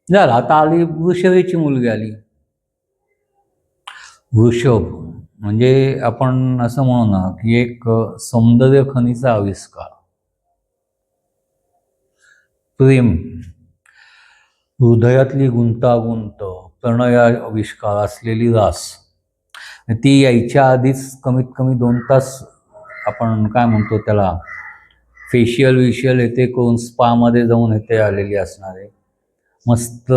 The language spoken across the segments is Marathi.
झालं. आता आली वृषभेची मुलगी आली. वृषभ म्हणजे आपण असं म्हणू ना की एक सौंदर्य खनीचा आविष्कार, प्रेम, हृदयातली गुंतागुंत, प्रणय आविष्कार असलेली रास ती यायच्या आधीच कमीत कमी 2 तास आपण काय म्हणतो त्याला फेशियल विशियल येते करून स्पामध्ये जाऊन येते आलेली असणार आहे. मस्त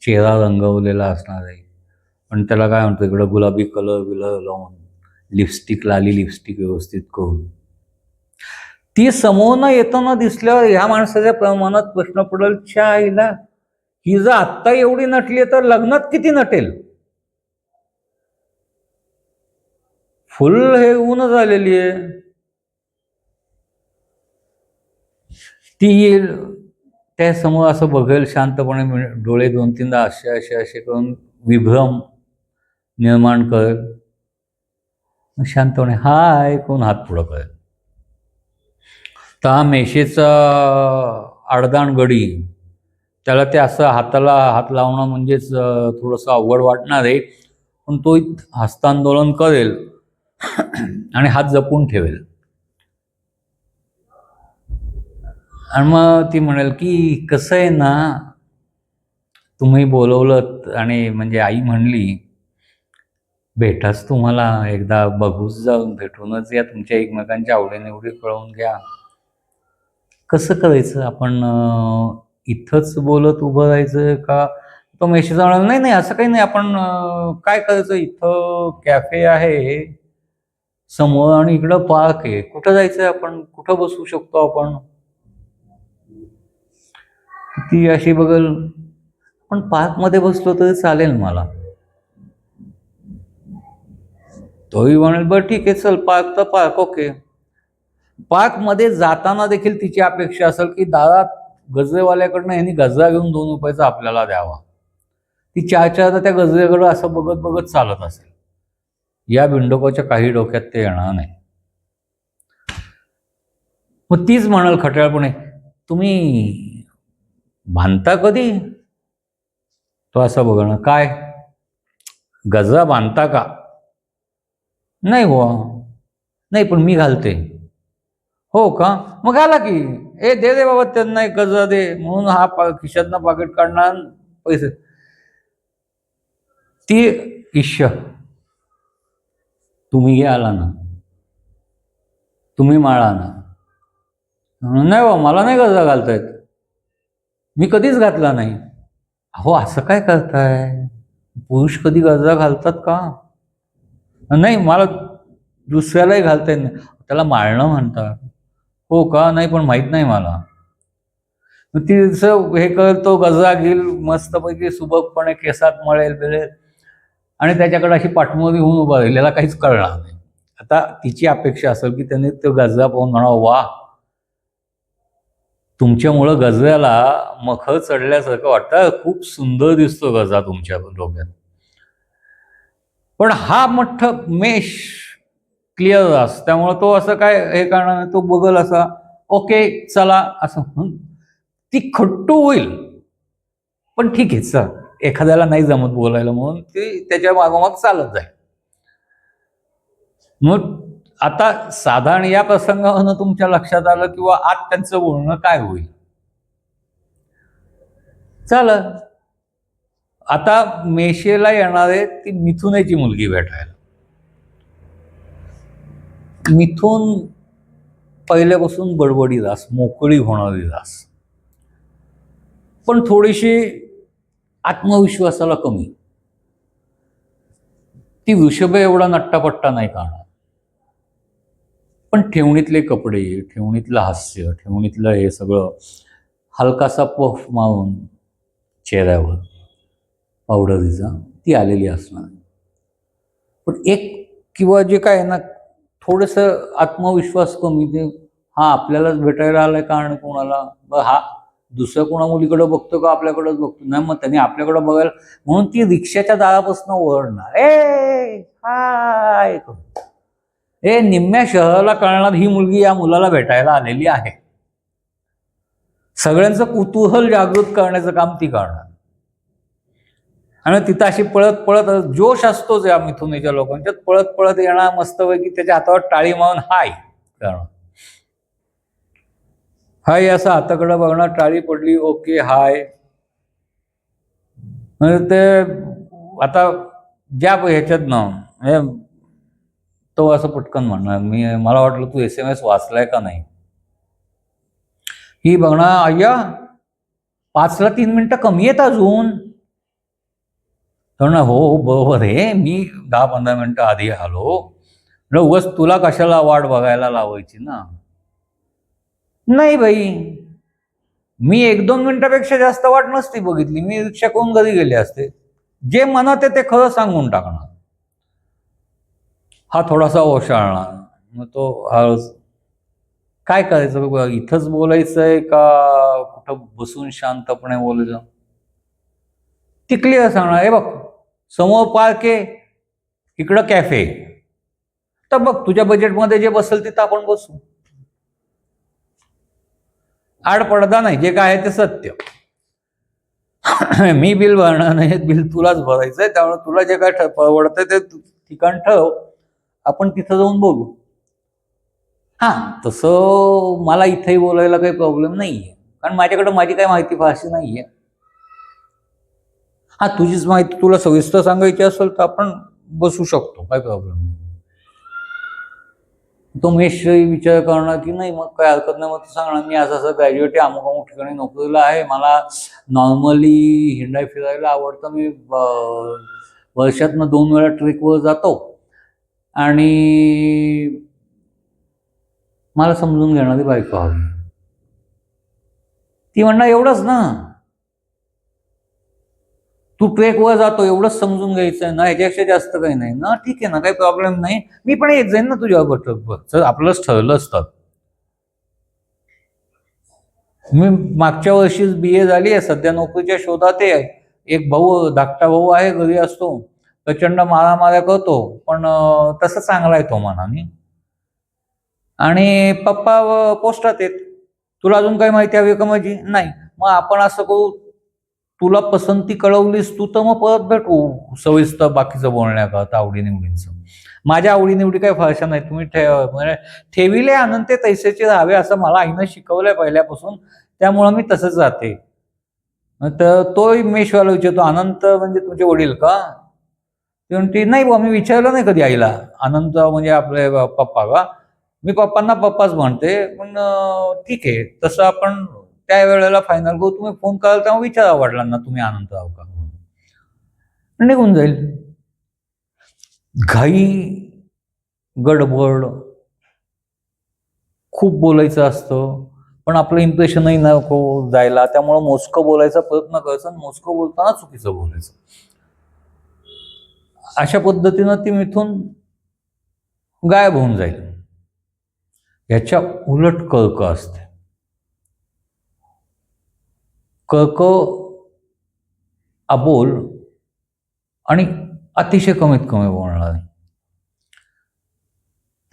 चेहरा रंगवलेला असणार आहे. पण त्याला काय म्हणतो इकडं गुलाबी कलर बिलर लावून लिपस्टिक लाली लिपस्टिक व्यवस्थित करून ती समोरनं येताना दिसल्यावर ह्या माणसाच्या मनात प्रश्न पडेल, च्या आईला ही जर आत्ता एवढी नटली तर लग्नात किती नटेल. फुल हे ऊन झालेली आहे. ती येईल त्या समोर असं बघेल शांतपणे, डोळे 2-3दा असे असे असे करून विभ्रम निर्माण करेल. शांतपणे हाय कोण हात पुढं करेल. तर हा मेशेचा आडदाण गडी, त्याला ते असं हाताला हात लावणं म्हणजेच थोडंसं अवघड वाटणार आहे. पण तो हस्तांदोलन करेल आणि हात जपून ठेवेल. आणि मग ती म्हणेल की कसं आहे ना, तुम्ही बोलवलं आणि म्हणजे आई म्हणली भेटाच तुम्हाला एकदा बघूच, जाऊन भेटूनच या, तुमच्या एकमेकांच्या आवडीनिवडी कळवून घ्या. कसं करायचं आपण, इथंच बोलत उभं राहायचं का. तो मेसेज म्हणाला नाही नाही असं काही नाही, आपण काय करायचं, इथं कॅफे आहे समोर आणि इकडं पार्क आहे, कुठं जायचंय आपण, कुठं बसू शकतो आपण. ती अशी बघल, पण पार्कमध्ये बसलो तरी चालेल मला. तोही म्हणेल बरं ठीक आहे चल पार्क तर पार्क, ओके. पार्कमध्ये जाताना देखील तिची अपेक्षा असेल की दारात गजरेवाल्याकडनं यांनी गजरा घेऊन 2 रुपयाचा आपल्याला द्यावा. ती 4 त्या गजरेकडं असं बघत बघत चालत असेल. या बिंडोकाच्या काही डोक्यात ते येणार नाही. मग तीच म्हणाल खट्याळपणे, तुम्ही बांधता कधी. तो असं बघणं, काय गजरा बांधता का. नाही हो, नाही पण मी घालते. हो का, मग घाला की. दे दे बाबा त्यांना एक गजरा दे. म्हणून हा खिशातनं पाकिट काढणार, पैसे. ती इश्य तुम्ही आला ना, तुम्ही माळा ना. नाही हो मला नाही गजरा घालता येत, मी कधीच घातला नाही. अहो असं काय करताय, पुरुष कधी गजरा घालतात का. नाही मला दुसऱ्यालाही घालता येत नाही, त्याला माळणं म्हणतात. हो का, नाही पण माहित नाही मला. तिचं हे करतो, गजरा घेईल मस्तपैकी सुबकपणे केसात मळेल बिळेल आणि त्याच्याकडे अशी पाठमोरी होऊन उभा राहील, याला काहीच कळणार नाही. आता तिची अपेक्षा असेल की त्याने तो गजरा पाहून म्हणावं, वा तुमच्यामुळं गजऱ्याला मखर चढल्यासारखं वाटतं, खूप सुंदर दिसतो गजरा तुमच्या डोक्यात. पण हा मठ्ठ मेश क्लिअर असतो, त्यामुळं तो असं काय हे करणार नाही. तो बघल असा, ओके चला असं म्हणून ती खट्टू होईल. पण ठीक आहे चल, एखाद्याला नाही जमत बोलायला म्हणून ती त्याच्या मागोमाग चालत जाईल. मग आता साधारण या प्रसंगावरून तुमच्या लक्षात आलं किंवा आज त्यांचं बोलणं काय होईल. चालेल. आता मेशेला येणार आहे ती मिथुनेची मुलगी भेटायला. मिथून पहिल्यापासून बडबडी रास, मोकळी होणारी रास, पण थोडीशी आत्मविश्वासाला कमी. ती वृषभ एवढा नट्टापट्टा नाही करणार, पण ठेवणीतले कपडे, ठेवणीतलं हास्य, ठेवणीतलं हे सगळं हलकासा पफ मारून चेहऱ्यावर पावडरीचा ती आलेली असणार. पण एक किंवा जे काय ना थोडंसं आत्मविश्वास कमी, ते हा आपल्यालाच भेटायला आलाय कारण कोणाला, हा दुसऱ्या कोणा मुलीकडे बघतो का आपल्याकडेच बघतो. नाही मग त्यांनी आपल्याकडे बघायला म्हणून ती रिक्षाच्या दारापासून ओरडणार, हाय, निम्म्या शहराला कळणार ही मुलगी या मुलाला भेटायला आलेली आहे. सगळ्यांचं कुतूहल जागृत करण्याचं काम ती करणार. आणि तिथं अशी पळत पळत जोश असतोच या मिथुनीच्या लोकांच्यात, पळत पळत येणार मस्तपैकी त्याच्या हातावर टाळी मारून हाय करणं. हाय असं हाताकडं बघणार, टाळी पडली, ओके हाय. म्हणजे ते आता ज्या ह्याच्यात ना म्हणजे तो असं पटकन म्हणणार, मला वाटलं तू SMS वाचलाय का नाही. ही बघणार, अय्या 5ला 3 मिनिटं कमी आहेत अजून. हो हो बरोबर आहे, मी 10-15 मिनिटं आधी आलो. उगाच तुला कशाला वाट बघायला लावायची ना. नाही बाई, मी 1-2 मिनिटापेक्षा जास्त वाट नसती बघितली, मी रिक्षा करून घरी गेले असते. जे मनात आहे ते खरं सांगून टाकणार. हा थोडासा ओशाळणार, मग तो हळूच काय करायचं, इथंच बोलायचंय का कुठं बसून शांतपणे बोलायचं. ती क्लिअर सांगणार, हे बघ समोर पार्क आहे, इकडं कॅफे, तर बघ तुझ्या बजेटमध्ये जे बसेल तिथं आपण बसू. आड पडदा नाही, जे काय आहे ते सत्य. मी बिल भरणार नाही, बिल तुलाच भरायचंय, त्यामुळे तुला जे काय परवडतंय ते ठिकाण ठरव, आपण तिथं जाऊन बोलू. हा तसं मला इथेही बोलायला काही प्रॉब्लेम नाहीये, कारण माझ्याकडे माझी काही माहिती फारशी नाहीये. हा तुझीच माहिती तुला सविस्तर सांगायची असेल तर आपण बसू शकतो, काही प्रॉब्लेम नाही. तो मेशही विचार करणार की नाही, मग काय हरकत नाही, मग तो सांगणार मी असं ग्रॅज्युएट आहे, अमुक ठिकाणी नोकरीला आहे, मला नॉर्मली हिंडाय फिरायला आवडतं, मी वर्षातनं 2 वेळा ट्रेकवर जातो आणि मला समजून घेणारी बायको हवी. ती म्हणणार एवढंच ना, तू ट्रेकवर जातो एवढंच समजून घ्यायचं ना, ह्याच्यापेक्षा जास्त काही नाही ना. ठीक आहे ना, काही प्रॉब्लेम नाही, मी पण येत जाईन ना तुझ्यावर ट्रेकवर, जर आपलंच ठरलं असतं. मी मागच्या वर्षीच BA झाली आहे, सध्या नोकरीच्या शोधात आहे. एक भाऊ धाकटा भाऊ आहे, घरी असतो, प्रचंड मारामाऱ्या करतो, पण तसं चांगला आहे तो मनाने. आणि पप्पा पोस्टात आहेत. तुला अजून काही माहिती हवी का माझी? नाही. मग आपण असं करू, तुला पसंती कळवलीस तू तर मग परत भेटू सविस्तर बाकीचं बोलण्याकरता, आवडीनिवडींचं. माझ्या आवडीनिवडी काही फारशा नाही, तुम्ही म्हणजे ठेविले अनंत तैसेचे राहावे असं मला आईनं शिकवलंय पहिल्यापासून, त्यामुळं मी तसंच राहते. तर तोही मेषवाला विचारतो, अनंत म्हणजे तुमचे वडील का? ते म्हणते नाही बुवा, मी विचारलं नाही कधी आईला अनंत म्हणजे आपले पप्पा का. मी पप्पांना पप्पाच म्हणते, पण ठीक आहे तसं आपण त्या वेळेला फायनल करू. तुम्ही फोन कराल तेव्हा विचारा वडिलांना तुम्ही अनंतराव का म्हणून, निघून जाईल. घाई गडबड खूप बोलायचं असतं, पण आपलं इम्प्रेशनही नको जायला, त्यामुळं मोजकं बोलायचा प्रयत्न करायचा, मोजकं बोलताना चुकीचं बोलायचं. अशा पद्धतीनं ती मिथून गायब होऊन जाईल. याच्या उलट कर्क असते. कर्क अबोल आणि अतिशय कमीत कमी बोलणार आहे.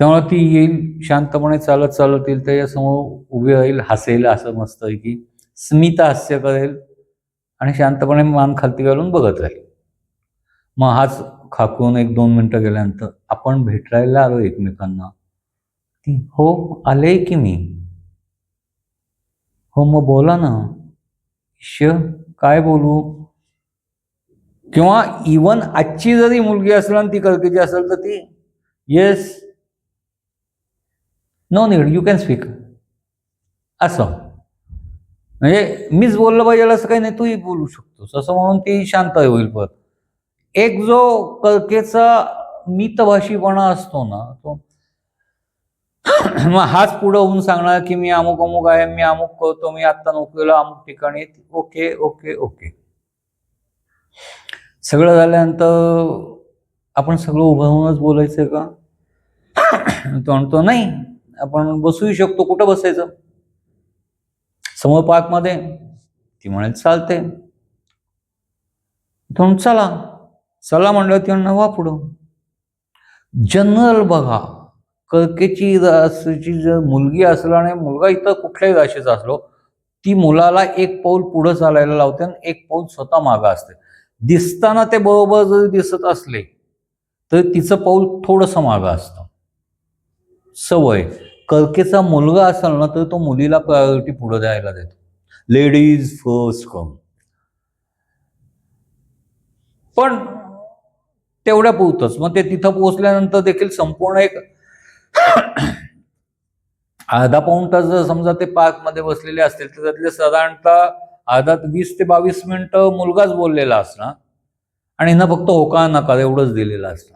त्यामुळे ती येईल, शांतपणे चालत चालत येईल, त्याच्यासमोर उभी राहील, हसेल असं मस्त आहे की स्मित हास्य करेल आणि शांतपणे मान खालती घालून बघत राहील. मग हाच खाकून 1-2 मिनिटं गेल्यानंतर आपण भेटायला आलो एकमेकांना. ती हो आले की मी. हो मग बोला ना. काय बोलू. किंवा इवन आजची जरी मुलगी असेल आणि ती कळकीची असेल तर ती yes no need you can speak असं, म्हणजे मीच बोललं पाहिजे असं काही नाही, तूही बोलू शकतोस असं म्हणून ती शांत होईल. परत एक जो कळकेचा मितभाषीपणा असतो ना, तो मग हाच पुढं होऊन सांगणार की मी अमुक अमुक आहे, मी अमुक करतो, मी आत्ता नोकरीला अमुक ठिकाणी. Okay okay okay. सगळं झाल्यानंतर आपण सगळं उभं राहूनच बोलायचंय का? तो म्हणतो नाही, आपण बसूही शकतो. कुठं बसायचं? समोर पार्कमध्ये. ती म्हणेल चालते. तो चला चला म्हणलं, ती म्हणणं वा पुढं. जनरल बघा, कर्केची राशीची जर मुलगी असला आणि मुलगा इतर कुठल्याही राशीचा असलो, ती मुलाला एक पाऊल पुढं चालायला लावते आणि एक पाऊल स्वतः मागं असते. दिसताना ते बरोबर जरी दिसत असले तर तिचं पाऊल थोडंसं मागं असतं. सवय. कळकेचा मुलगा असेल ना तर तो मुलीला प्रायोरिटी पुढे द्यायला देतो. Ladies first come. पण तेवढ्या पुरतच. मग ते तिथं पोहोचल्यानंतर देखील संपूर्ण एक अर्धा पाऊण तास जर समजा ते पार्कमध्ये बसलेले असतील तर त्यातले साधारणतः 20 ते 22 मिनिटं मुलगाच बोललेला असणार आणि ना फक्त होकार नकार एवढंच दिलेलं असतं.